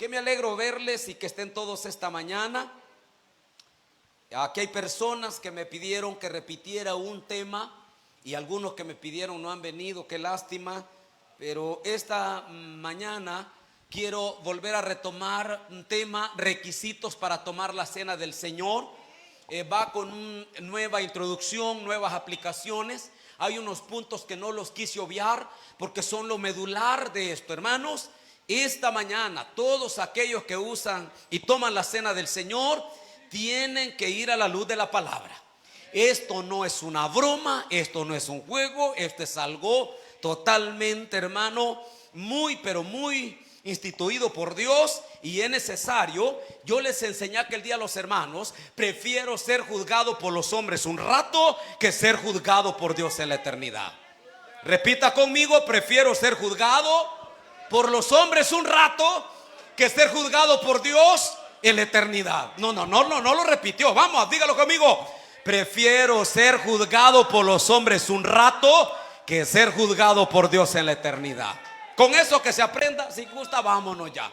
Que me alegro verles y que estén todos esta mañana. Aquí hay personas que me pidieron que repitiera un tema y algunos que me pidieron no han venido, qué lástima. Pero esta mañana quiero volver a retomar un tema: requisitos para tomar la cena del Señor. Va con una nueva introducción, nuevas aplicaciones. Hay unos puntos que no los quise obviar porque son lo medular de esto, hermanos. Esta mañana todos aquellos que usan y toman la cena del Señor tienen que ir a la luz de la palabra. Esto no es una broma, esto no es un juego, esto es algo totalmente, hermano, muy pero muy instituido por Dios. Y es necesario. Yo les enseñé aquel día a los hermanos: prefiero ser juzgado por los hombres un rato que ser juzgado por Dios en la eternidad. Repita conmigo: prefiero ser juzgado por los hombres un rato que ser juzgado por Dios en la eternidad. No lo repitió. Vamos, dígalo conmigo: prefiero ser juzgado por los hombres un rato que ser juzgado por Dios en la eternidad. Con eso que se aprenda, si gusta, vámonos ya.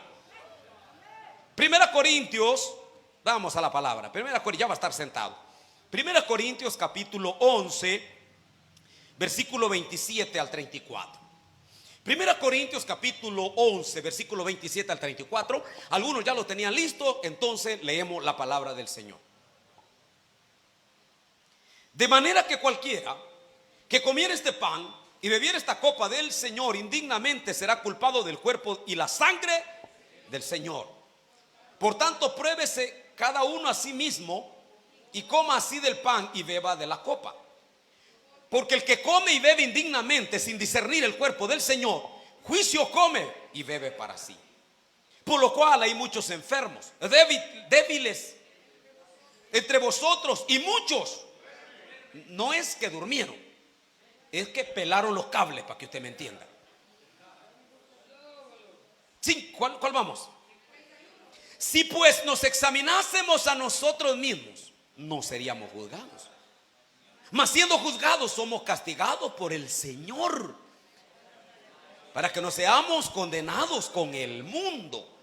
Primera Corintios, vamos a la palabra. Primera Corintios, ya va a estar sentado. Primera Corintios capítulo 11, versículo 27 al 34. Primera Corintios capítulo 11, versículo 27 al 34. Algunos ya lo tenían listo, entonces leemos la palabra del Señor. De manera que cualquiera que comiera este pan y bebiera esta copa del Señor indignamente será culpado del cuerpo y la sangre del Señor. Por tanto, pruébese cada uno a sí mismo y coma así del pan y beba de la copa. Porque el que come y bebe indignamente sin discernir el cuerpo del Señor, juicio come y bebe para sí. Por lo cual hay muchos enfermos, débiles entre vosotros, y muchos no es que durmieron, es que pelaron los cables, para que usted me entienda. Sí, ¿cuál vamos? Si pues nos examinásemos a nosotros mismos, no seríamos juzgados. Mas siendo juzgados, somos castigados por el Señor, para que no seamos condenados con el mundo.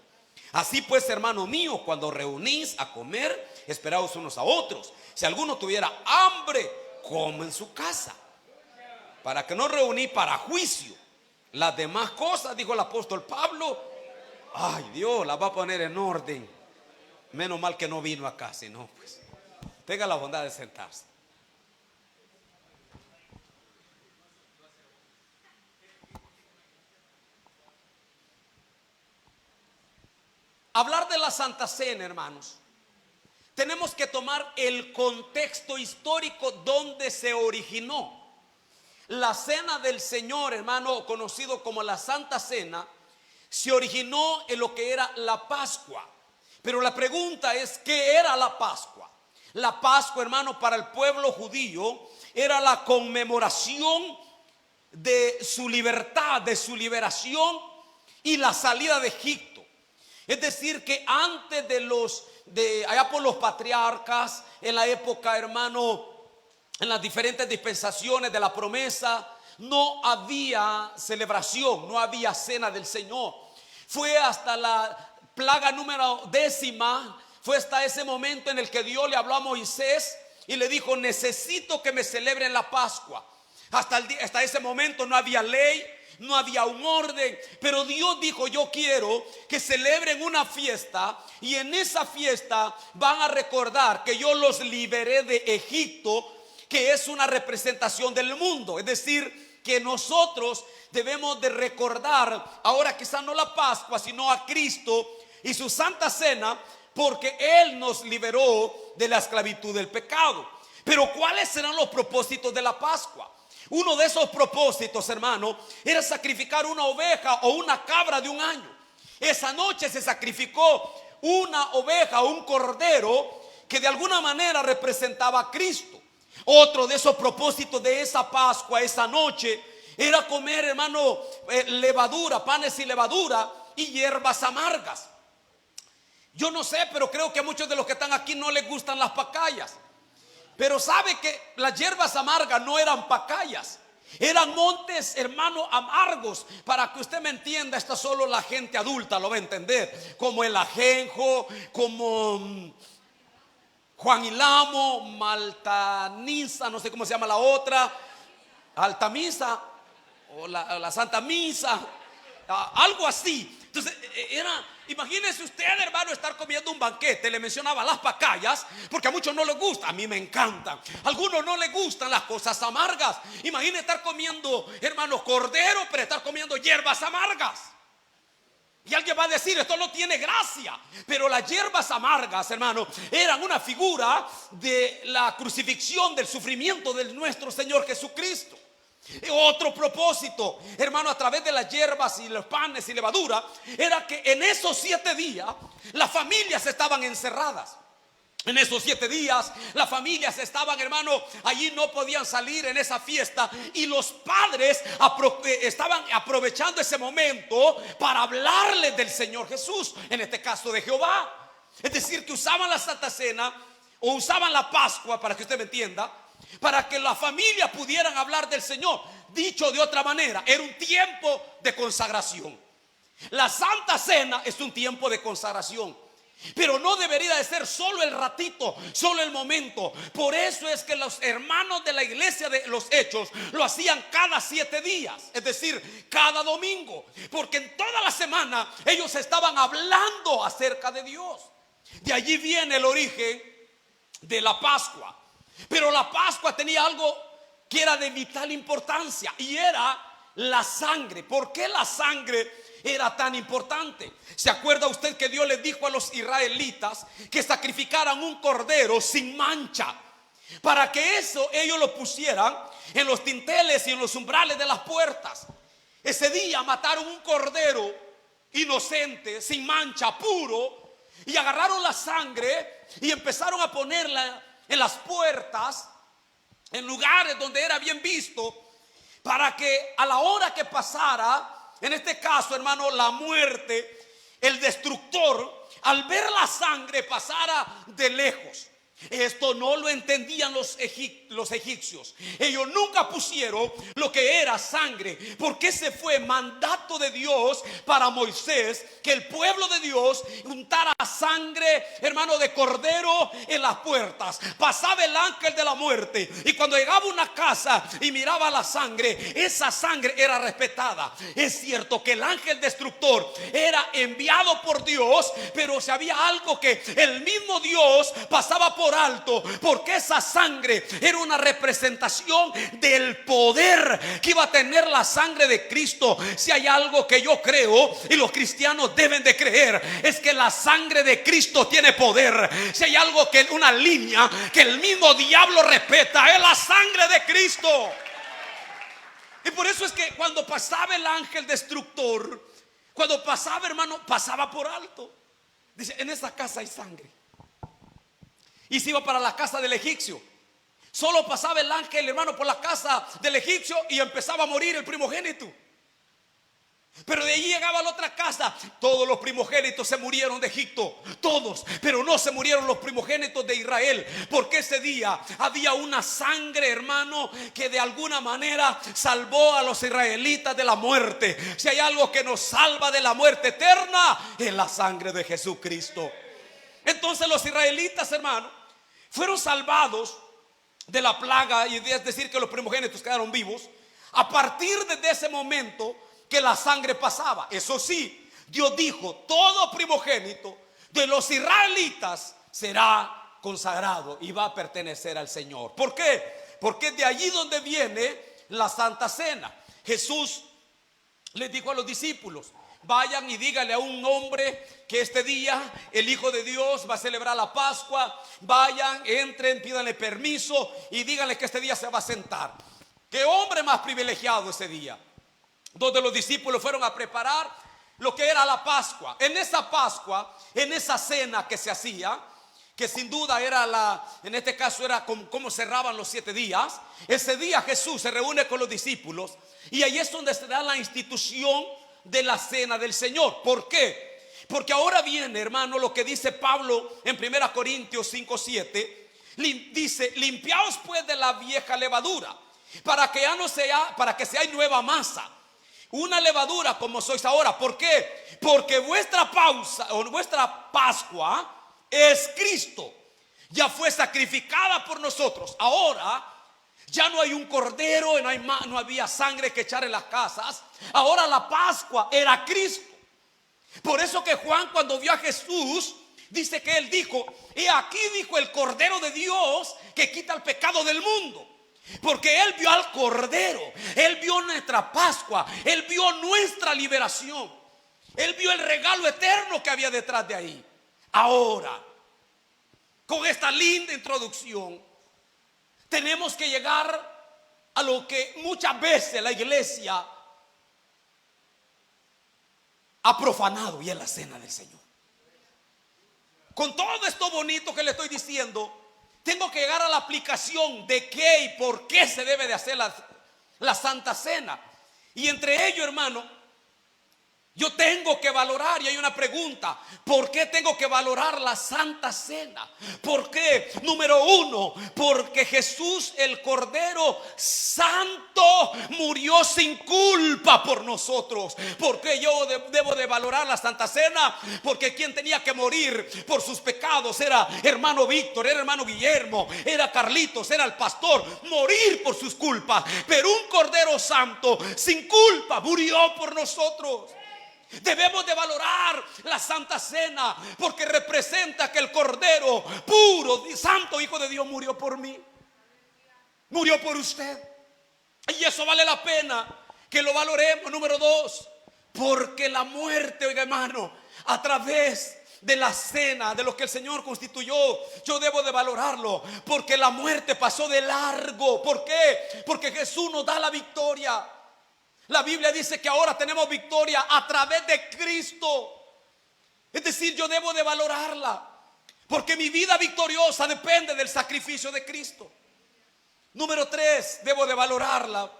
Así pues, hermano mío, cuando reunís a comer, esperaos unos a otros. Si alguno tuviera hambre, coma en su casa, para que no reuní para juicio. Las demás cosas, dijo el apóstol Pablo, ay, Dios las va a poner en orden. Menos mal que no vino acá, si no, pues tenga la bondad de sentarse. Hablar de la Santa Cena, hermanos, tenemos que tomar el contexto histórico donde se originó. La cena del Señor, hermano, conocido como la Santa Cena, se originó en lo que era la Pascua. Pero la pregunta es: ¿qué era la Pascua? La Pascua, hermano, para el pueblo judío era la conmemoración de su libertad, de su liberación y la salida de Egipto. Es decir, que antes de allá por los patriarcas, en la época, hermano, en las diferentes dispensaciones de la promesa, no había celebración, no había cena del Señor. Fue hasta la plaga número 10, fue hasta ese momento en el que Dios le habló a Moisés y le dijo: necesito que me celebren la Pascua. Hasta ese momento no había ley, no había un orden, pero Dios dijo: yo quiero que celebren una fiesta, y en esa fiesta van a recordar que yo los liberé de Egipto, que es una representación del mundo. Es decir, que nosotros debemos de recordar ahora quizás no la Pascua, sino a Cristo y su Santa Cena, porque Él nos liberó de la esclavitud del pecado. Pero ¿cuáles serán los propósitos de la Pascua? Uno de esos propósitos, hermano, era sacrificar una oveja o una cabra de un año. Esa noche se sacrificó una oveja o un cordero que de alguna manera representaba a Cristo. Otro de esos propósitos de esa Pascua, esa noche, era comer, hermano, levadura, panes y levadura y hierbas amargas. Yo no sé, pero creo que a muchos de los que están aquí no les gustan las pacayas. Pero sabe que las hierbas amargas no eran pacayas. Eran montes, hermano, amargos. Para que usted me entienda, esta solo la gente adulta lo va a entender. Como el ajenjo, como Juan Ilamo, Maltaniza, no sé cómo se llama la otra, Altamisa o la Santa Misa, algo así. Entonces imagínese usted, hermano, estar comiendo un banquete. Le mencionaba las pacayas, porque a muchos no les gusta. A mí me encantan. A algunos no les gustan las cosas amargas. Imagínese estar comiendo, hermano, cordero, pero estar comiendo hierbas amargas. Y alguien va a decir, esto no tiene gracia. Pero las hierbas amargas, hermano, eran una figura de la crucifixión, del sufrimiento de nuestro Señor Jesucristo. Otro propósito, hermano, a través de las hierbas y los panes y levadura, era que en esos 7 días las familias estaban encerradas. En esos 7 días las familias estaban, hermano, allí no podían salir en esa fiesta. Y los padres estaban aprovechando ese momento para hablarles del Señor Jesús, en este caso de Jehová. Es decir, que usaban la Santa Cena o usaban la Pascua, para que usted me entienda, para que la familia pudieran hablar del Señor. Dicho de otra manera, era un tiempo de consagración. La Santa Cena es un tiempo de consagración, pero no debería de ser solo el ratito, solo el momento. Por eso es que los hermanos de la iglesia de los Hechos lo hacían cada 7 días, es decir, cada domingo, porque en toda la semana ellos estaban hablando acerca de Dios. De allí viene el origen de la Pascua. Pero la Pascua tenía algo que era de vital importancia, y era la sangre. ¿Por qué la sangre era tan importante? ¿Se acuerda usted que Dios les dijo a los israelitas que sacrificaran un cordero sin mancha? Para que eso ellos lo pusieran en los dinteles y en los umbrales de las puertas. Ese día mataron un cordero inocente, sin mancha, puro, y agarraron la sangre y empezaron a ponerla en las puertas, en lugares donde era bien visto, para que a la hora que pasara, en este caso, hermano, la muerte, el destructor, al ver la sangre, pasara de lejos. Esto no lo entendían los egipcios. Ellos nunca pusieron lo que era sangre, porque ese fue mandato de Dios para Moisés, que el pueblo de Dios untara sangre, hermano, de cordero en las puertas. Pasaba el ángel de la muerte, y cuando llegaba a una casa y miraba la sangre, esa sangre era respetada. Es cierto que el ángel destructor era enviado por Dios, pero si había algo que el mismo Dios pasaba por alto, porque esa sangre era una representación del poder que iba a tener la sangre de Cristo. Si hay algo que yo creo, y los cristianos deben de creer, es que la sangre de Cristo tiene poder. Si hay algo, que una línea que el mismo diablo respeta, es la sangre de Cristo. Y por eso es que cuando pasaba el ángel destructor, cuando pasaba, hermano, pasaba por alto. Dice, en esa casa hay sangre. Y se iba para la casa del egipcio. Solo pasaba el ángel, hermano, por la casa del egipcio y empezaba a morir el primogénito. Pero de allí llegaba a la otra casa. Todos los primogénitos se murieron de Egipto, todos. Pero no se murieron los primogénitos de Israel, porque ese día había una sangre, hermano, que de alguna manera salvó a los israelitas de la muerte. Si hay algo que nos salva de la muerte eterna, es la sangre de Jesucristo. Entonces los israelitas, hermano, fueron salvados de la plaga, y es decir, que los primogénitos quedaron vivos a partir de ese momento que la sangre pasaba. Eso sí, Dios dijo, todo primogénito de los israelitas será consagrado y va a pertenecer al Señor. ¿Por qué? Porque de allí donde viene la Santa Cena. Jesús les dijo a los discípulos, vayan y díganle a un hombre que este día el Hijo de Dios va a celebrar la Pascua. Vayan, entren, pídanle permiso y díganle que este día se va a sentar. Qué hombre más privilegiado ese día, donde los discípulos fueron a preparar lo que era la Pascua. En esa Pascua, en esa cena que se hacía, que sin duda era en este caso era como cerraban los 7 días. Ese día Jesús se reúne con los discípulos, y ahí es donde se da la institución de la cena del Señor. ¿Por qué? Porque ahora viene, hermano, lo que dice Pablo en 1 Corintios 5:7. Dice, limpiaos pues de la vieja levadura para que ya no sea, para que seáis nueva masa, una levadura como sois ahora. ¿Por qué? Porque vuestra Pascua es Cristo. Ya fue sacrificada por nosotros. Ahora ya no hay un cordero, no había sangre que echar en las casas. Ahora la Pascua era Cristo. Por eso que Juan, cuando vio a Jesús, dice que él dijo: he aquí, dijo, el Cordero de Dios que quita el pecado del mundo. Porque él vio al Cordero, él vio nuestra Pascua, él vio nuestra liberación, él vio el regalo eterno que había detrás de ahí. Ahora, con esta linda introducción, tenemos que llegar a lo que muchas veces la iglesia ha profanado, y es la cena del Señor. Con todo esto bonito que le estoy diciendo, tengo que llegar a la aplicación de qué y por qué se debe de hacer la Santa Cena. Y entre ello, hermano, yo tengo que valorar, y hay una pregunta: ¿por qué tengo que valorar la Santa Cena? ¿Por qué? Número uno, porque Jesús, el Cordero Santo, murió sin culpa por nosotros. ¿Por qué yo debo de valorar la Santa Cena? Porque quien tenía que morir por sus pecados era hermano Víctor, era hermano Guillermo, era Carlitos, era el pastor. Morir por sus culpas, pero un Cordero Santo sin culpa murió por nosotros. Debemos de valorar la Santa Cena, porque representa que el Cordero puro, santo Hijo de Dios murió por mí, murió por usted. Y eso vale la pena que lo valoremos. Número dos, porque la muerte, oiga hermano, a través de la cena, de lo que el Señor constituyó, yo debo de valorarlo, porque la muerte pasó de largo. ¿Por qué? Porque Jesús nos da la victoria. La Biblia dice que ahora tenemos victoria a través de Cristo. Es decir, yo debo de valorarla, porque mi vida victoriosa depende del sacrificio de Cristo. Número tres, debo de valorarla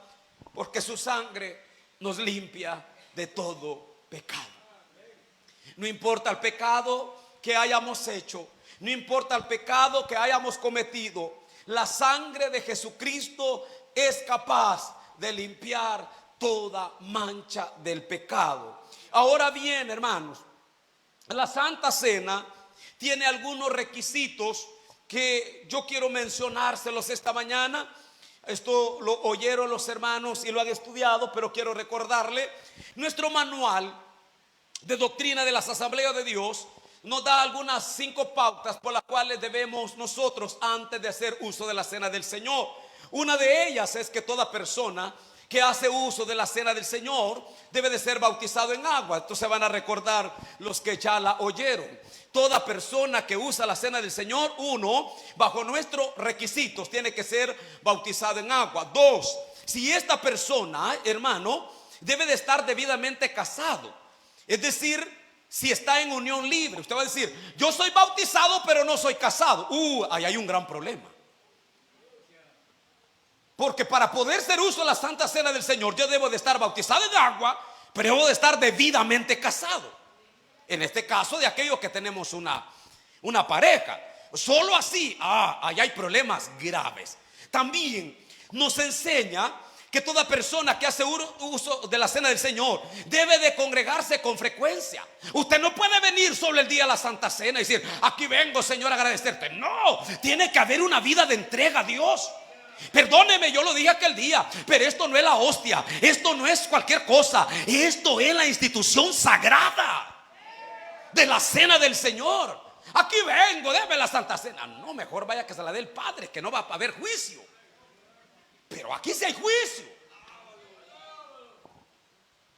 porque su sangre nos limpia de todo pecado. No importa el pecado que hayamos hecho, no importa el pecado que hayamos cometido, la sangre de Jesucristo es capaz de limpiar toda mancha del pecado. Ahora bien, hermanos, la Santa Cena tiene algunos requisitos que yo quiero mencionárselos esta mañana. Esto lo oyeron los hermanos y lo han estudiado, pero quiero recordarle: nuestro manual de doctrina de las Asambleas de Dios nos da algunas 5 pautas por las cuales debemos nosotros, antes de hacer uso de la cena del Señor. Una de ellas es que toda persona que hace uso de la cena del Señor debe de ser bautizado en agua. Entonces van a recordar los que ya la oyeron. Toda persona que usa la cena del Señor, uno, bajo nuestros requisitos, tiene que ser bautizado en agua. Dos, si esta persona, hermano, debe de estar debidamente casado. Es decir, si está en unión libre. Usted va a decir: yo soy bautizado pero no soy casado. Ahí hay un gran problema. Porque para poder hacer uso de la Santa Cena del Señor, yo debo de estar bautizado en agua, pero debo de estar debidamente casado. En este caso, de aquellos que tenemos una pareja. Solo así, ahí hay problemas graves. También nos enseña que toda persona que hace uso de la cena del Señor debe de congregarse con frecuencia. Usted no puede venir solo el día de la Santa Cena y decir: aquí vengo, Señor, a agradecerte. No, tiene que haber una vida de entrega a Dios. Perdóneme, yo lo dije aquel día, pero esto no es la hostia, esto no es cualquier cosa, esto es la institución sagrada de la cena del Señor. Aquí vengo, déme la Santa Cena. No, mejor vaya que se la dé el Padre, que no va a haber juicio. Pero aquí sí hay juicio.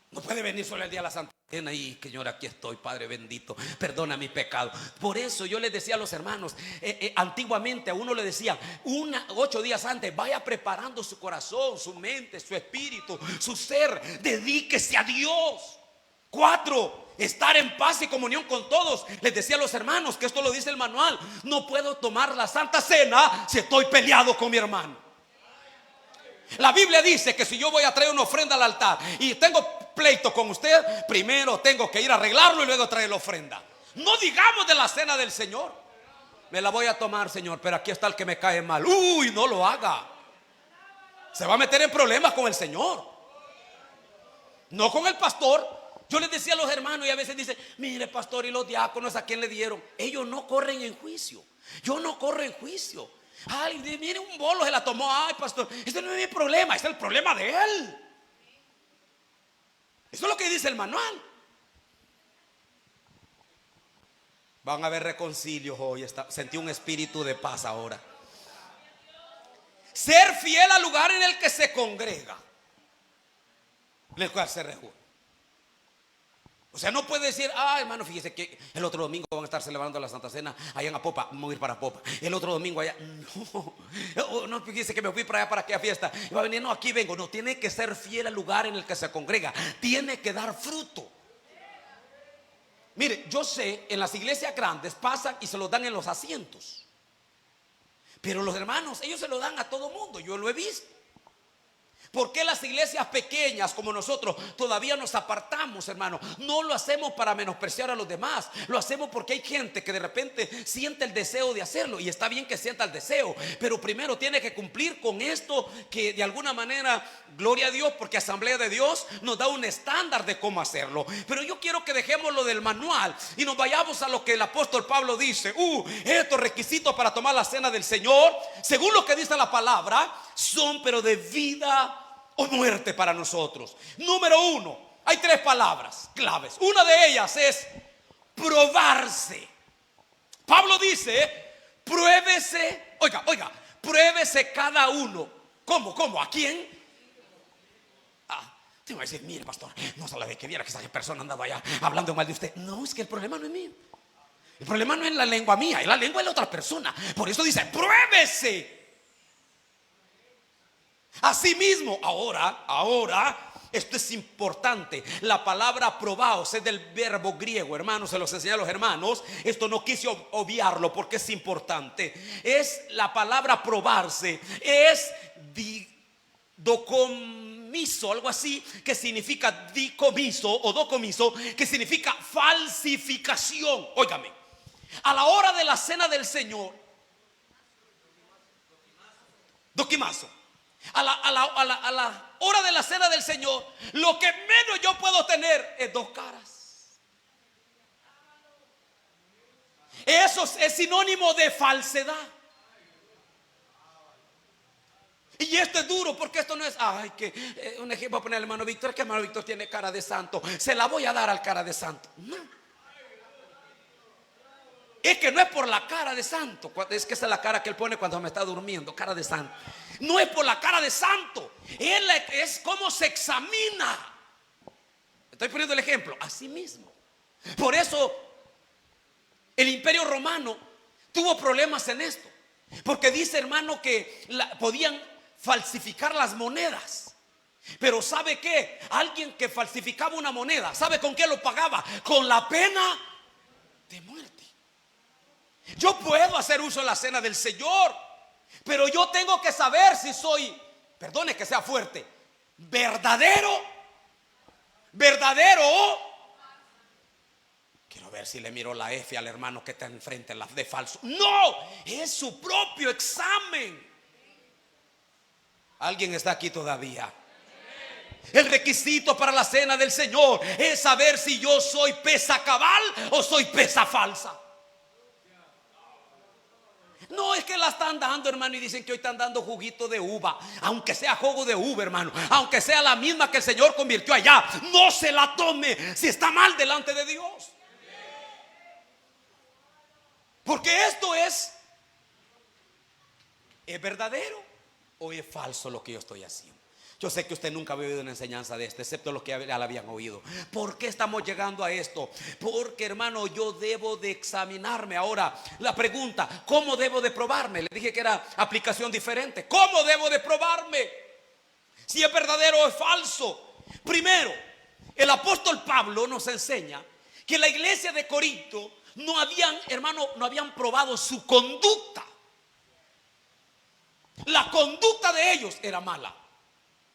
No puede venir solo el día de la Santa Cena y: Señor, aquí estoy, Padre bendito, perdona mi pecado. Por eso yo les decía a los hermanos, antiguamente a uno le decían 8 días antes: vaya preparando su corazón, su mente, su espíritu, su ser, dedíquese a Dios. 4, estar en paz y comunión con todos. Les decía a los hermanos que esto lo dice el manual: no puedo tomar la Santa Cena si estoy peleado con mi hermano. La Biblia dice que si yo voy a traer una ofrenda al altar y tengo pleito con usted, primero tengo que ir a arreglarlo y luego traer la ofrenda. No digamos de la cena del Señor: me la voy a tomar, Señor, pero aquí está el que me cae mal. No lo haga. Se va a meter en problemas con el Señor, no con el pastor. Yo les decía a los hermanos y a veces dicen: mire, pastor, y los diáconos, ¿a quién le dieron? Ellos no corren en juicio. Yo no corro en juicio. Ay, mire, un bolo se la tomó. Ay, pastor, este no es mi problema, este es el problema de él. Eso es lo que dice el manual. Van a haber reconcilios hoy. Sentí un espíritu de paz ahora. Ser fiel al lugar en el que se congrega, en el cual se reúne. O sea, no puede decir: ah, hermano, fíjese que el otro domingo van a estar celebrando la Santa Cena allá en Apopa, vamos a ir para Apopa. El otro domingo allá, no, fíjese que me fui para allá para aquella fiesta. Y va a venir: no, aquí vengo. No, tiene que ser fiel al lugar en el que se congrega. Tiene que dar fruto. Mire, yo sé, en las iglesias grandes pasan y se los dan en los asientos. Pero los hermanos, ellos se lo dan a todo mundo. Yo lo he visto. ¿Por qué las iglesias pequeñas como nosotros todavía nos apartamos, hermano? No lo hacemos para menospreciar a los demás. Lo hacemos porque hay gente que de repente siente el deseo de hacerlo. Y está bien que sienta el deseo, pero primero tiene que cumplir con esto, que de alguna manera, gloria a Dios, porque Asamblea de Dios nos da un estándar de cómo hacerlo. Pero yo quiero que dejemos lo del manual y nos vayamos a lo que el apóstol Pablo dice. Estos requisitos para tomar la cena del Señor, según lo que dice la palabra, son pero de vida o muerte para nosotros. Número 1, hay 3 palabras claves. Una de ellas es probarse. Pablo dice: pruébese. Oiga, pruébese cada uno. ¿Cómo? ¿A quién? Te voy a decir: mire, pastor, no se la ve que viera que esa persona andaba allá hablando mal de usted. No, es que el problema no es mío. El problema no es la lengua mía, es la lengua de la otra persona. Por eso dice: pruébese. Asimismo, ahora, esto es importante. La palabra probaos es del verbo griego, hermanos, se los enseñé a los hermanos. Esto no quise obviarlo porque es importante. Es la palabra probarse, es docomiso, algo así, que significa dicomiso o docomiso, que significa falsificación. Óigame, a la hora de la cena del Señor, doquimazo. A la hora de la cena del Señor, lo que menos yo puedo tener es 2 caras. Eso es sinónimo de falsedad. Y esto es duro porque esto no es: un ejemplo, poner al hermano Víctor, que el hermano Víctor tiene cara de santo, se la voy a dar al cara de santo. No. Es que no es por la cara de santo. Es que esa es la cara que él pone cuando me está durmiendo, cara de santo. No es por la cara de santo, es como se examina. Estoy poniendo el ejemplo. Así mismo. Por eso el Imperio Romano tuvo problemas en esto, porque dice, hermano, que podían falsificar las monedas. Pero ¿sabe qué? Alguien que falsificaba una moneda, ¿sabe con qué lo pagaba? Con la pena de muerte. Yo puedo hacer uso de la cena del Señor, pero yo tengo que saber si soy, perdone que sea fuerte, verdadero. Quiero ver si le miro la F al hermano que está enfrente, la de falso. No, es su propio examen. ¿Alguien está aquí todavía? El requisito para la cena del Señor es saber si yo soy pesa cabal o soy pesa falsa. No es que la están dando, hermano, y dicen que hoy están dando juguito de uva. Aunque sea jugo de uva, hermano, aunque sea la misma que el Señor convirtió allá, no se la tome si está mal delante de Dios. Porque esto ¿es verdadero o es falso lo que yo estoy haciendo? Yo sé que usted nunca había oído una enseñanza de esta, excepto los que ya la habían oído. ¿Por qué estamos llegando a esto? Porque, hermano, yo debo de examinarme. Ahora, la pregunta: ¿cómo debo de probarme? Le dije que era aplicación diferente. ¿Cómo debo de probarme si es verdadero o es falso? Primero, el apóstol Pablo nos enseña que la iglesia de Corinto no habían probado su conducta. La conducta de ellos era mala.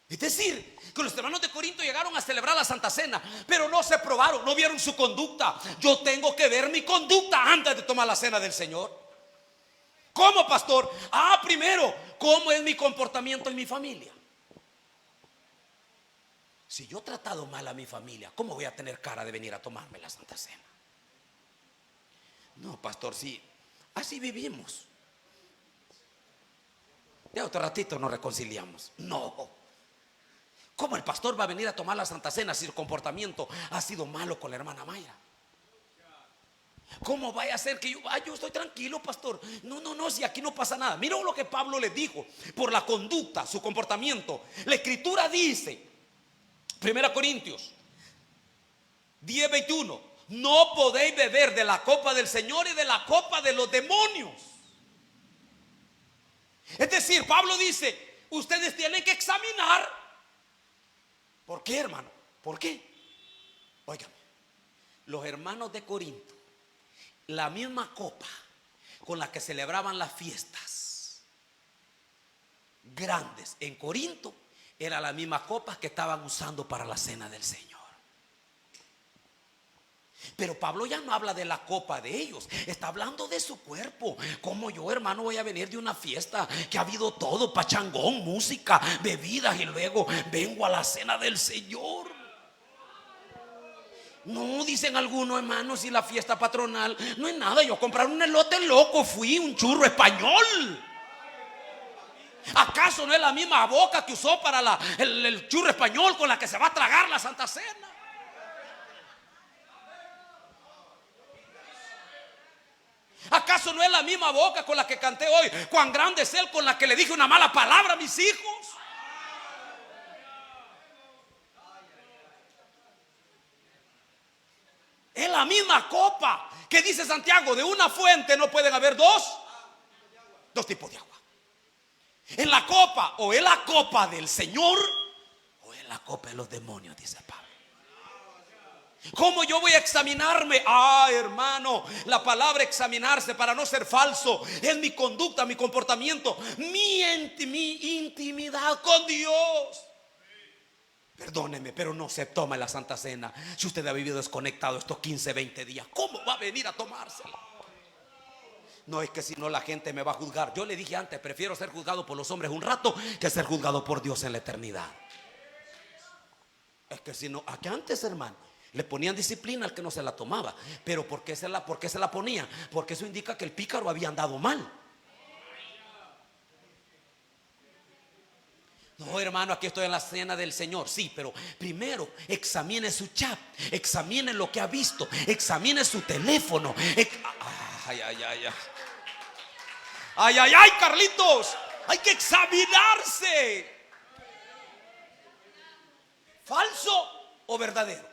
Es decir, que los hermanos de Corinto llegaron a celebrar la Santa Cena, pero no se probaron, no vieron su conducta. Yo tengo que ver mi conducta antes de tomar la cena del Señor. ¿Cómo, pastor? Primero, ¿cómo es mi comportamiento en mi familia? Si yo he tratado mal a mi familia, ¿cómo voy a tener cara de venir a tomarme la Santa Cena? No, pastor, sí, así vivimos. Ya otro ratito nos reconciliamos. No. ¿Cómo el pastor va a venir a tomar la Santa Cena si el comportamiento ha sido malo con la hermana Mayra? ¿Cómo vaya a ser que yo estoy tranquilo, pastor? No, no, no, si aquí no pasa nada. Mira lo que Pablo les dijo por la conducta, su comportamiento. La escritura dice, 1 Corintios 10:21, no podéis beber de la copa del Señor y de la copa de los demonios. Es decir, Pablo dice, ustedes tienen que examinar. ¿Por qué, hermano? ¿Por qué? Oigan, los hermanos de Corinto, la misma copa con la que celebraban las fiestas grandes en Corinto era la misma copa que estaban usando para la cena del Señor. Pero Pablo ya no habla de la copa de ellos, está hablando de su cuerpo. Como yo, hermano, voy a venir de una fiesta que ha habido todo, pachangón, música, bebidas, y luego vengo a la cena del Señor? No, dicen algunos hermanos, y la fiesta patronal no es nada. Yo comprar un elote loco, fui un churro español. ¿Acaso no es la misma boca que usó para el churro español con la que se va a tragar la Santa Cena? ¿Acaso no es la misma boca con la que canté hoy? Cuán grande es Él, con la que le dije una mala palabra a mis hijos. Es la misma copa que dice Santiago, de una fuente no pueden haber dos tipos de agua. En la copa, o es la copa del Señor o es la copa de los demonios, dice Pablo. ¿Cómo yo voy a examinarme? Hermano, la palabra examinarse, para no ser falso, es mi conducta, mi comportamiento, mi intimidad con Dios. Perdóneme, pero no se toma la Santa Cena si usted ha vivido desconectado estos 15, 20 días. ¿Cómo va a venir a tomársela? No, es que si no la gente me va a juzgar. Yo le dije antes, prefiero ser juzgado por los hombres un rato que ser juzgado por Dios en la eternidad. Es que si no, aquí antes, hermano, le ponían disciplina al que no se la tomaba. Pero ¿por qué se la ponía? Porque eso indica que el pícaro había andado mal. No, hermano, aquí estoy en la cena del Señor. Sí, pero primero examine su chat, examine lo que ha visto, examine su teléfono. Ay, Carlitos, hay que examinarse. ¿Falso o verdadero?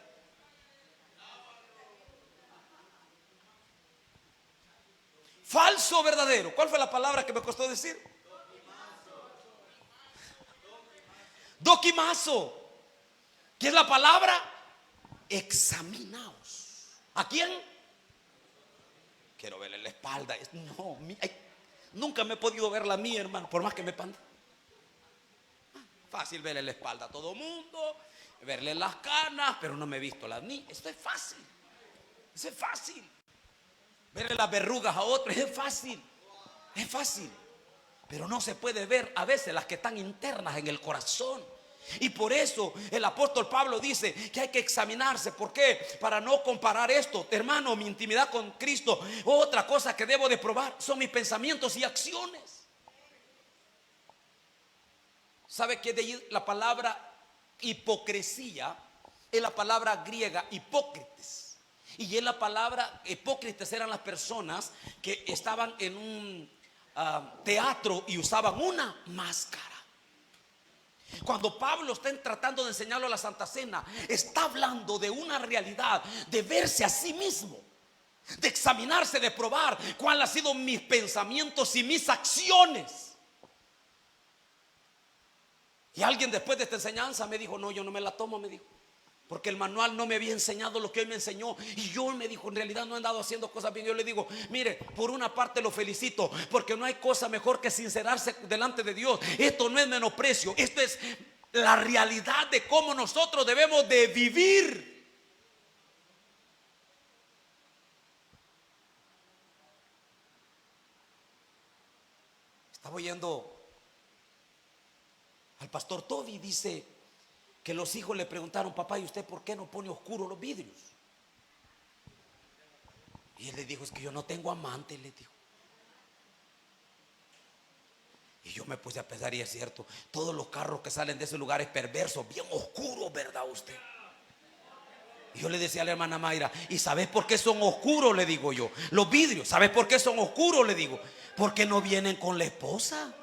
¿Falso o verdadero? ¿Cuál fue la palabra que me costó decir? Doquimazo. ¿Qué es la palabra? Examinaos. ¿A quién? Quiero verle la espalda. No, nunca me he podido verla a mí, hermano, por más que me pande. Fácil verle la espalda a todo mundo, verle las canas, pero no me he visto las ni. Esto es fácil. Eso es fácil. Verle las verrugas a otros es fácil. Es fácil. Pero no se puede ver a veces las que están internas en el corazón. Y por eso el apóstol Pablo dice que hay que examinarse. ¿Por qué? Para no comparar esto. Hermano, mi intimidad con Cristo, otra cosa que debo de probar son mis pensamientos y acciones. ¿Sabe que de ahí la palabra hipocresía es la palabra griega hipócrites? Y en la palabra hipócritas eran las personas que estaban en un teatro y usaban una máscara. Cuando Pablo está tratando de enseñarlo a la Santa Cena, está hablando de una realidad, de verse a sí mismo, de examinarse, de probar cuáles han sido mis pensamientos y mis acciones. Y alguien después de esta enseñanza me dijo: no, yo no me la tomo, me dijo, porque el manual no me había enseñado lo que hoy me enseñó. Y yo, me dijo, en realidad no he andado haciendo cosas bien. Yo le digo: mire, por una parte lo felicito, porque no hay cosa mejor que sincerarse delante de Dios. Esto no es menosprecio, esto es la realidad de cómo nosotros debemos de vivir. Estaba oyendo al pastor Toby, dice que los hijos le preguntaron: papá, ¿y usted por qué no pone oscuro los vidrios? Y él le dijo: es que yo no tengo amante, le dijo. Y yo me puse a pensar, y es cierto, todos los carros que salen de esos lugares perversos, bien oscuros, ¿verdad usted? Y yo le decía a la hermana Mayra: ¿y sabes por qué son oscuros? Le digo yo, los vidrios, ¿sabes por qué son oscuros? Le digo, porque no vienen con la esposa.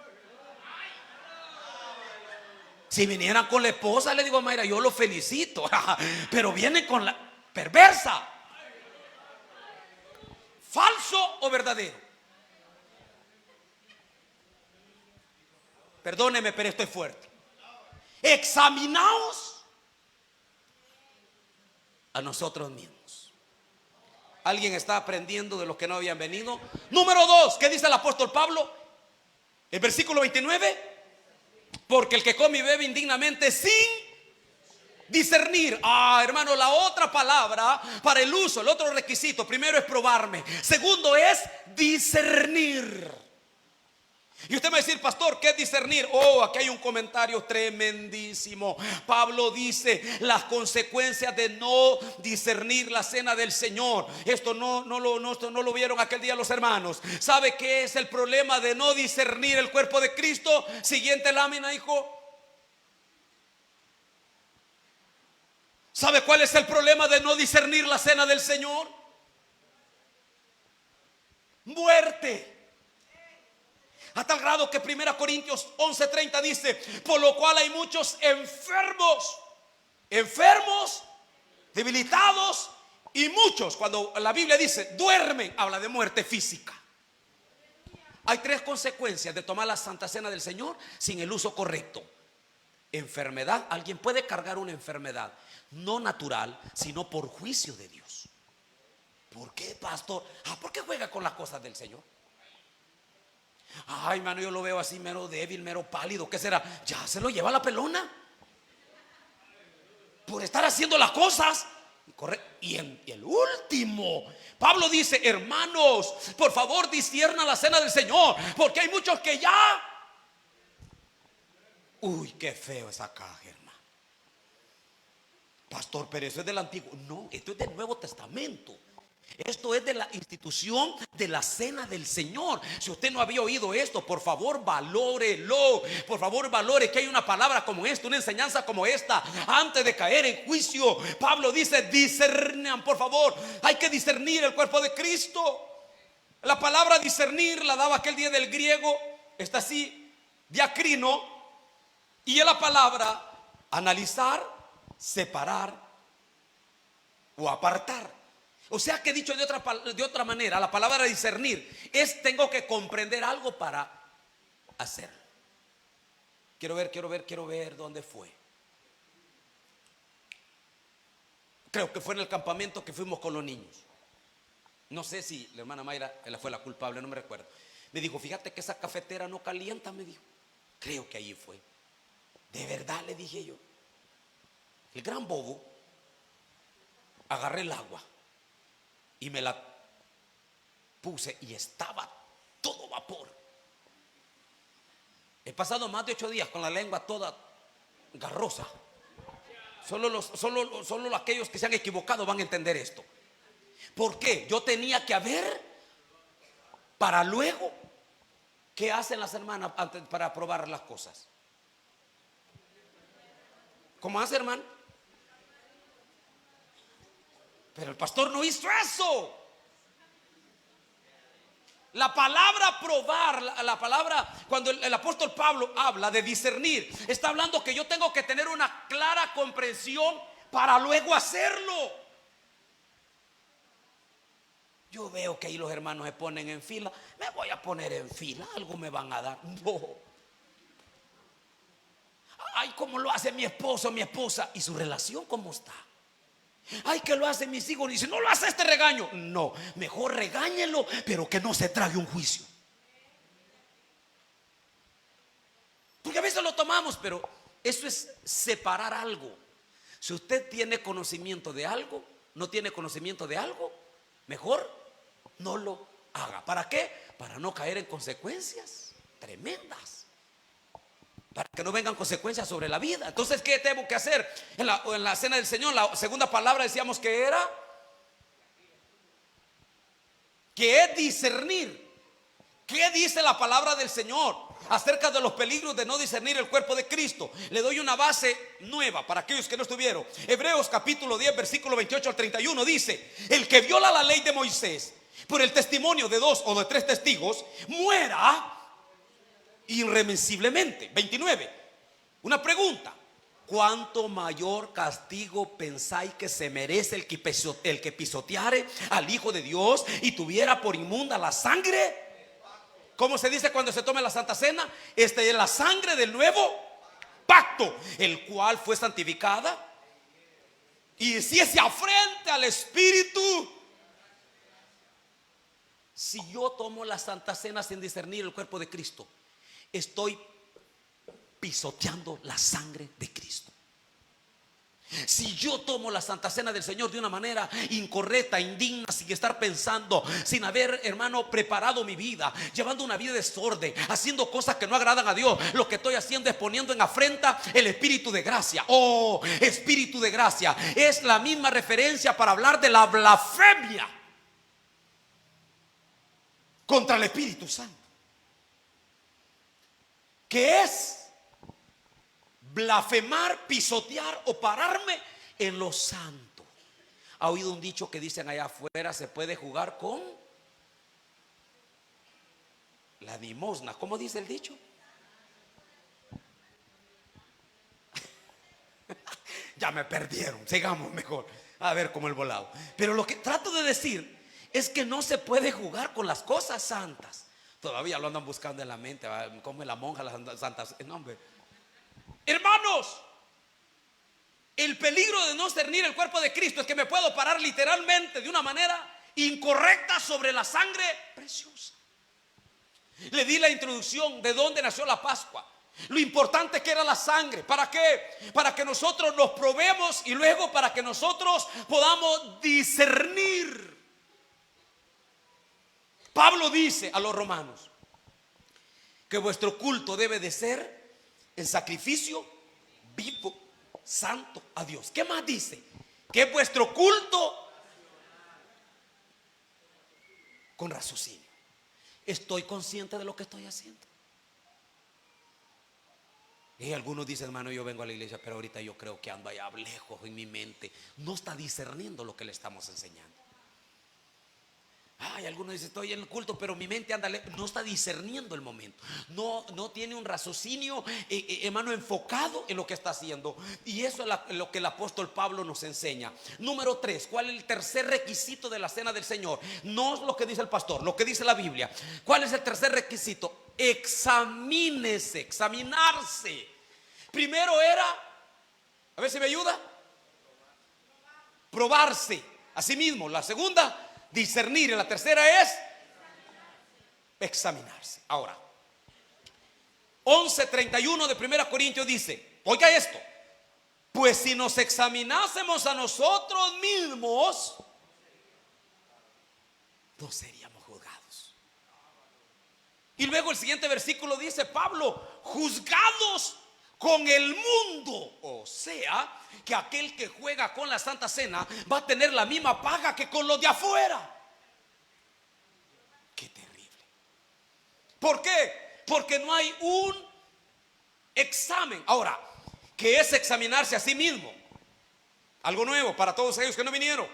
Si vinieran con la esposa, le digo a Mayra, yo lo felicito. Pero vienen con la perversa. ¿Falso o verdadero? Perdóneme, pero estoy fuerte. Examinaos a nosotros mismos. ¿Alguien está aprendiendo de los que no habían venido? Número 2, ¿qué dice el apóstol Pablo? El versículo 29. Porque el que come y bebe indignamente sin discernir. Hermano, la otra palabra para el uso, el otro requisito, primero es probarme, segundo es discernir. Y usted me va a decir: pastor, ¿qué es discernir? Aquí hay un comentario tremendísimo. Pablo dice las consecuencias de no discernir la cena del Señor. Esto no lo vieron aquel día los hermanos. ¿Sabe qué es el problema de no discernir el cuerpo de Cristo? Siguiente lámina, hijo. ¿Sabe cuál es el problema de no discernir la cena del Señor? Muerte. A tal grado que 1 Corintios 11:30 dice: por lo cual hay muchos enfermos, debilitados, y muchos, cuando la Biblia dice duermen, habla de muerte física. Hay 3 consecuencias de tomar la Santa Cena del Señor sin el uso correcto. Enfermedad. Alguien puede cargar una enfermedad no natural, sino por juicio de Dios. ¿Por qué, pastor? ¿Por qué juega con las cosas del Señor? Hermano, yo lo veo así mero débil, mero pálido. ¿Qué será? Ya se lo lleva la pelona por estar haciendo las cosas. Y en el último, Pablo dice: hermanos, por favor disciernan la cena del Señor, porque hay muchos que ya... qué feo esa caja, hermano. Pastor, pero eso es del Antiguo. No, esto es del Nuevo Testamento. Esto es de la institución de la cena del Señor. Si usted no había oído esto, por favor valórelo. Por favor valore que hay una palabra como esta, una enseñanza como esta, antes de caer en juicio. Pablo dice: discernan, por favor. Hay que discernir el cuerpo de Cristo. La palabra discernir la daba aquel día del griego, está así, diacrino, y es la palabra analizar, separar o apartar. O sea que, dicho de otra manera, la palabra discernir es: tengo que comprender algo para hacerlo. Quiero ver dónde fue. Creo que fue en el campamento que fuimos con los niños. No sé si la hermana Mayra fue la culpable, no me recuerdo. Me dijo: fíjate que esa cafetera no calienta, me dijo. Creo que allí fue. De verdad, le dije yo. El gran bobo. Agarré el agua y me la puse y estaba todo vapor. He pasado más de 8 días con la lengua toda garrosa. Solo aquellos que se han equivocado van a entender esto. ¿Por qué? Yo tenía que haber, para luego, ¿qué hacen las hermanas antes para probar las cosas? ¿Cómo hace, hermano? Pero el pastor no hizo eso. La palabra probar, la palabra, cuando el apóstol Pablo habla de discernir, está hablando que yo tengo que tener una clara comprensión para luego hacerlo. Yo veo que ahí los hermanos se ponen en fila. Me voy a poner en fila, algo me van a dar. No. Ay, ¿cómo lo hace mi esposo, mi esposa? ¿Y su relación cómo está? Ay, que lo hacen mis hijos. Y si no lo hace, este regaño. No, mejor regáñelo, pero que no se trague un juicio. Porque a veces lo tomamos, pero eso es separar algo. Si usted tiene conocimiento de algo, no tiene conocimiento de algo, mejor no lo haga. ¿Para qué? Para no caer en consecuencias tremendas. para que no vengan consecuencias sobre la vida. Entonces, ¿qué tengo que hacer? En la cena del Señor, la segunda palabra decíamos que era, que es discernir. ¿Qué dice la palabra del Señor acerca de los peligros de no discernir el cuerpo de Cristo? Le doy una base nueva para aquellos que no estuvieron. Hebreos capítulo 10 versículo 28 al 31 dice: el que viola la ley de Moisés por el testimonio de 2 o de 3 testigos, muera irremisiblemente. 29. Una pregunta: ¿cuánto mayor castigo pensáis que se merece el que pisoteare al Hijo de Dios y tuviera por inmunda la sangre? ¿Cómo se dice cuando se tome la Santa Cena? Esta es la sangre del nuevo pacto, el cual fue santificada y si se afrente al Espíritu. Si yo tomo la Santa Cena sin discernir el cuerpo de Cristo, estoy pisoteando la sangre de Cristo. Si yo tomo la Santa Cena del Señor de una manera incorrecta, indigna, sin estar pensando, sin haber, hermano, preparado mi vida, llevando una vida de desorden, haciendo cosas que no agradan a Dios, lo que estoy haciendo es poniendo en afrenta el Espíritu de gracia. Oh, Espíritu de gracia es la misma referencia para hablar de la blasfemia contra el Espíritu Santo, que es blasfemar, pisotear o pararme en lo santo. ¿Ha oído un dicho que dicen allá afuera? Se puede jugar con la limosna. ¿Cómo dice el dicho? Ya me perdieron. Sigamos mejor. A ver, como el volado. Pero lo que trato de decir es que no se puede jugar con las cosas santas. Todavía lo andan buscando en la mente, como la monja, las santas. No, hombre. Hermanos, el peligro de no discernir el cuerpo de Cristo es que me puedo parar literalmente de una manera incorrecta sobre la sangre preciosa. Le di la introducción de dónde nació la Pascua, lo importante que era la sangre. ¿Para qué? Para que nosotros nos probemos y luego para que nosotros podamos discernir. Pablo dice a los romanos que vuestro culto debe de ser en sacrificio vivo, santo a Dios. ¿Qué más dice? Que es vuestro culto con raciocinio. Estoy consciente de lo que estoy haciendo. Y algunos dicen: hermano, yo vengo a la iglesia, pero ahorita yo creo que ando allá lejos en mi mente. No está discerniendo lo que le estamos enseñando. Ay, algunos dicen: estoy en el culto, pero mi mente anda lejos. No está discerniendo el momento. No tiene un raciocinio, hermano, enfocado en lo que está haciendo. Y eso es lo que el apóstol Pablo nos enseña. Número 3, ¿cuál es el tercer requisito de la cena del Señor? No es lo que dice el pastor, lo que dice la Biblia. ¿Cuál es el tercer requisito? Examínese, examinarse. Primero era, a ver si me ayuda, probarse a sí mismo. La segunda, discernir. Y la tercera es examinarse. Ahora, 11:31 de 1 Corintios dice: oiga esto, pues si nos examinásemos a nosotros mismos, no seríamos juzgados. Y luego el siguiente versículo dice Pablo: juzgados con el mundo. O sea, que aquel que juega con la Santa Cena va a tener la misma paga que con los de afuera. Qué terrible. ¿Por qué? Porque no hay un examen. Ahora, ¿qué es examinarse a sí mismo? Algo nuevo para todos aquellos que no vinieron.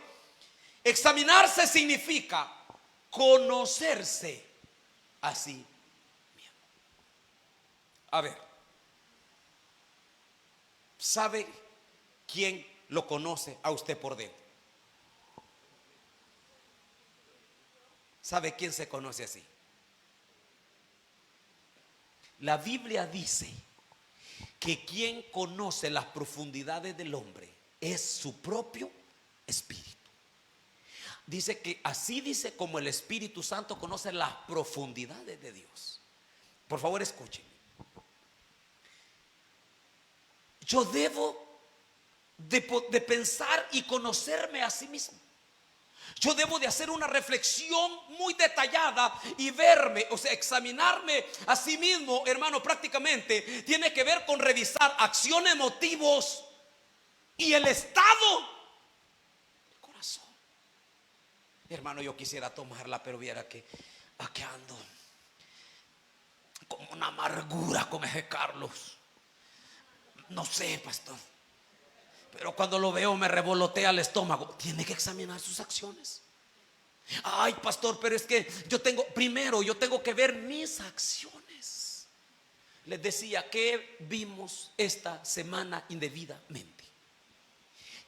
Examinarse significa conocerse a sí mismo. A ver, ¿sabe quién lo conoce a usted por dentro? ¿Sabe quién se conoce así? La Biblia dice que quien conoce las profundidades del hombre es su propio espíritu. Dice que así dice como el Espíritu Santo conoce las profundidades de Dios. Por favor, escuchen. Yo debo de pensar y conocerme a sí mismo. Yo debo de hacer una reflexión muy detallada y verme, o sea, examinarme a sí mismo, hermano, prácticamente tiene que ver con revisar acciones, motivos y el estado del corazón. Hermano, yo quisiera tomarla, pero viera que aquí ando como una amargura con ese Carlos. No sé, pastor, pero cuando lo veo me revolotea el estómago. Tiene que examinar sus acciones. Ay, pastor, pero es que yo tengo que ver mis acciones. Les decía, ¿qué vimos esta semana indebidamente?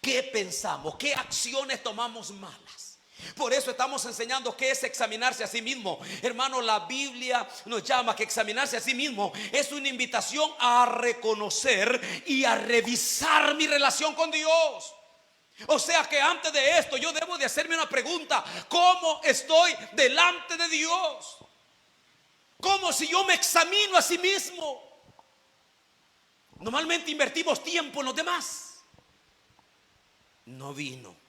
¿Qué pensamos? ¿Qué acciones tomamos malas? Por eso estamos enseñando qué es examinarse a sí mismo. Hermano, la Biblia nos llama que examinarse a sí mismo es una invitación a reconocer y a revisar mi relación con Dios. O sea que antes de esto yo debo de hacerme una pregunta: ¿cómo estoy delante de Dios? Como si yo me examino a sí mismo. Normalmente invertimos tiempo en los demás. No vino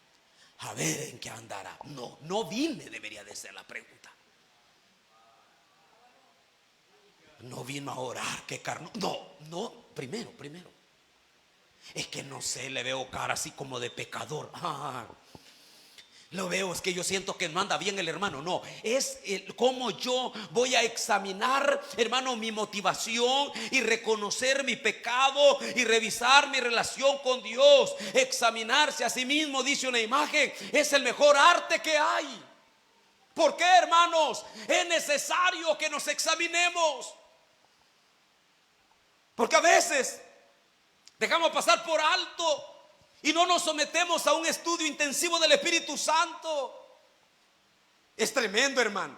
a ver en qué andará. No vine, debería de ser la pregunta. No vino a orar, que carno. No, primero. Es que no sé, le veo cara así como de pecador. Lo veo, es que yo siento que no anda bien el hermano. No, es como yo voy a examinar, hermano, mi motivación y reconocer mi pecado y revisar mi relación con Dios. Examinarse a sí mismo, dice una imagen, es el mejor arte que hay. ¿Por qué, hermanos? Es necesario que nos examinemos. Porque a veces dejamos pasar por alto y no nos sometemos a un estudio intensivo del Espíritu Santo. Es tremendo, hermano.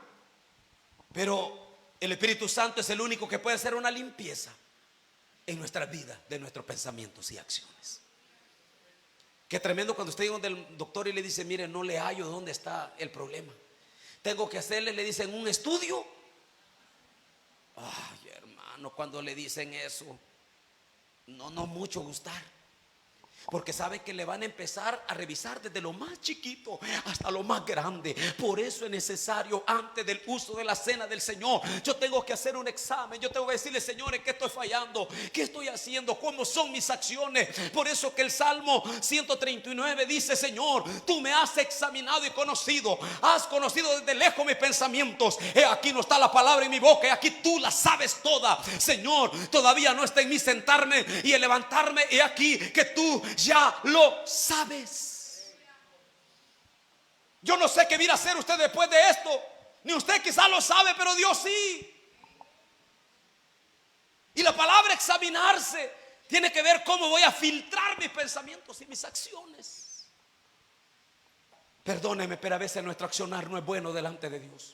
Pero el Espíritu Santo es el único que puede hacer una limpieza en nuestra vida, de nuestros pensamientos y acciones. Qué tremendo cuando usted llega del doctor y le dice: mire, no le hallo dónde está el problema. Tengo que hacerle, le dicen, un estudio. Ay, hermano, cuando le dicen eso, no mucho gustar. Porque sabe que le van a empezar a revisar desde lo más chiquito hasta lo más grande. Por eso es necesario, antes del uso de la cena del Señor, yo tengo que hacer un examen. Yo tengo que decirle: Señor, ¿en qué estoy fallando? ¿Qué estoy haciendo? ¿Cómo son mis acciones? Por eso que el Salmo 139 dice: Señor, tú me has examinado y conocido. Has conocido desde lejos mis pensamientos. Aquí no está la palabra en mi boca, aquí tú la sabes toda. Señor, todavía no está en mí sentarme y el levantarme. He aquí que tú ya lo sabes. Yo no sé qué viene a hacer usted después de esto. Ni usted quizás lo sabe, pero Dios sí. Y la palabra examinarse tiene que ver cómo voy a filtrar mis pensamientos y mis acciones. Perdóneme, pero a veces nuestro accionar no es bueno delante de Dios.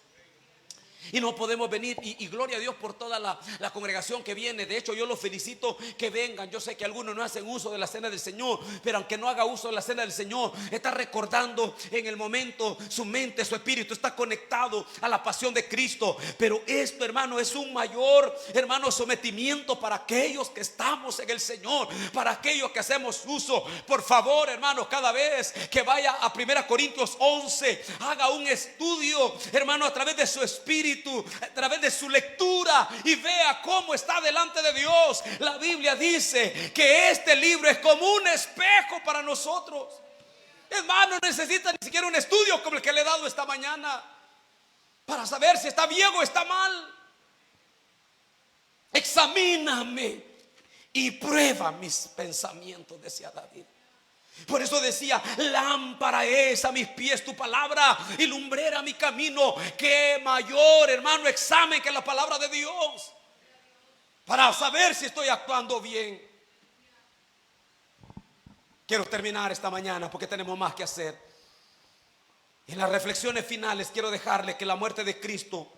Y no podemos venir, y gloria a Dios por toda la congregación que viene. De hecho, yo los felicito que vengan. Yo sé que algunos no hacen uso de la cena del Señor, pero aunque no haga uso de la cena del Señor, está recordando en el momento, su mente, su espíritu está conectado a la pasión de Cristo. Pero esto, hermano, es un mayor, hermano, sometimiento para aquellos que estamos en el Señor, para aquellos que hacemos uso. Por favor, hermano, cada vez que vaya a 1 Corintios 11, haga un estudio, hermano, a través de su espíritu, a través de su lectura, y vea cómo está delante de Dios. La Biblia dice que este libro es como un espejo para nosotros. Hermano, no necesita ni siquiera un estudio como el que le he dado esta mañana para saber si está bien o está mal. Examíname y prueba mis pensamientos, decía David. Por eso decía: lámpara es a mis pies tu palabra y lumbrera mi camino. Qué mayor, hermano, examen que la palabra de Dios para saber si estoy actuando bien. Quiero terminar esta mañana porque tenemos más que hacer. En las reflexiones finales quiero dejarle que la muerte de Cristo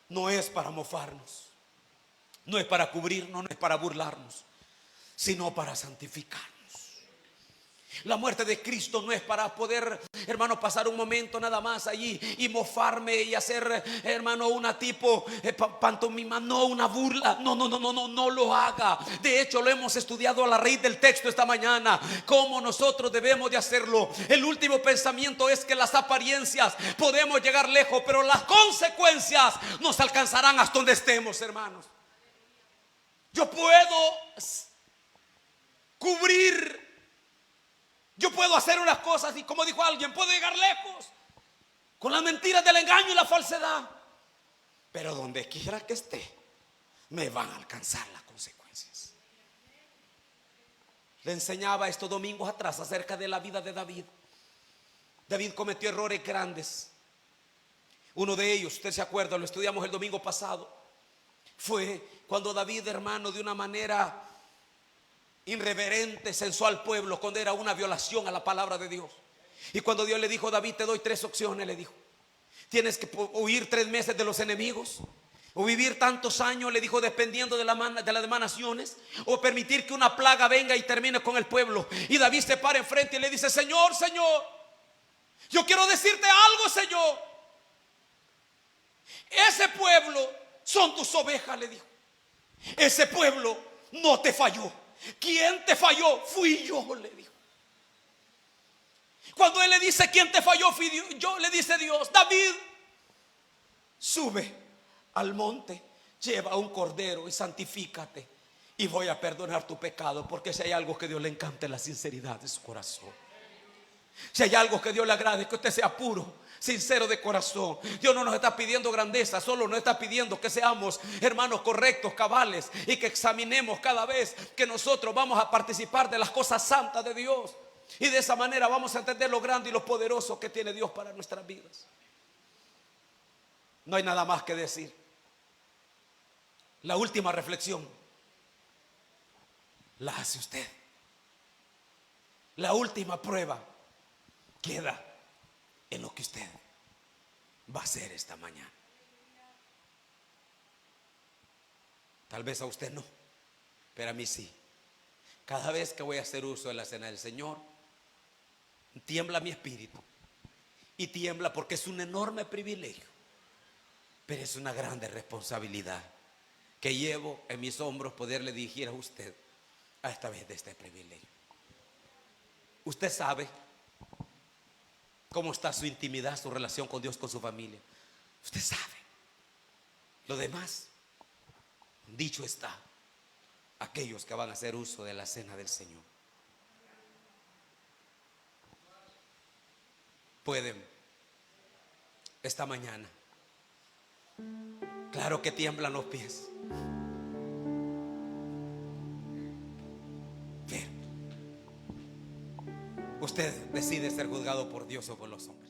no es para mofarnos, no es para cubrirnos, no es para burlarnos, sino para santificarnos. La muerte de Cristo no es para poder, hermano, pasar un momento nada más allí y mofarme y hacer, hermano, una tipo pantomima, no una burla. No, no, no, no, no, no lo haga. De hecho, lo hemos estudiado a la raíz del texto esta mañana, cómo nosotros debemos de hacerlo. El último pensamiento es que las apariencias podemos llegar lejos, pero las consecuencias nos alcanzarán hasta donde estemos, hermanos. Yo puedo cubrir, yo puedo hacer unas cosas y, como dijo alguien, puedo llegar lejos con las mentiras del engaño y la falsedad, pero donde quiera que esté me van a alcanzar las consecuencias. Le enseñaba estos domingos atrás acerca de la vida de David. David cometió errores grandes. Uno de ellos, usted se acuerda, lo estudiamos el domingo pasado, fue cuando David, hermano, de una manera irreverente censó al pueblo cuando era una violación a la palabra de Dios. Y cuando Dios le dijo: David, te doy 3 opciones, le dijo: tienes que huir 3 meses de los enemigos, o vivir tantos años, le dijo, dependiendo de las demás naciones, o permitir que una plaga venga y termine con el pueblo. Y David se para enfrente y le dice: Señor, Señor, yo quiero decirte algo, Señor. Ese pueblo son tus ovejas, le dijo. Ese pueblo no te falló. ¿Quién te falló? Fui yo, le dijo. Cuando él le dice: ¿quién te falló? Fui yo, le dice Dios: David, sube al monte, lleva un cordero y santifícate, y voy a perdonar tu pecado. Porque si hay algo que a Dios le encanta, es la sinceridad de su corazón. Si hay algo que a Dios le agrade, que usted sea puro, sincero de corazón. Dios no nos está pidiendo grandeza, solo nos está pidiendo que seamos, hermanos, correctos, cabales, y que examinemos cada vez que nosotros vamos a participar de las cosas santas de Dios. Y de esa manera vamos a entender lo grande y lo poderoso que tiene Dios para nuestras vidas. No hay nada más que decir. La última reflexión la hace usted. La última prueba queda en lo que usted va a hacer esta mañana. Tal vez a usted no, pero a mí sí. Cada vez que voy a hacer uso de la cena del Señor, tiembla mi espíritu. Y tiembla porque es un enorme privilegio, pero es una grande responsabilidad que llevo en mis hombros, poderle dirigir a usted a esta vez de este privilegio. Usted sabe cómo está su intimidad, su relación con Dios, con su familia. Usted sabe. Lo demás, dicho está, aquellos que van a hacer uso de la cena del Señor pueden esta mañana. Claro que tiemblan los pies, pero usted decide ser juzgado por Dios o por los hombres.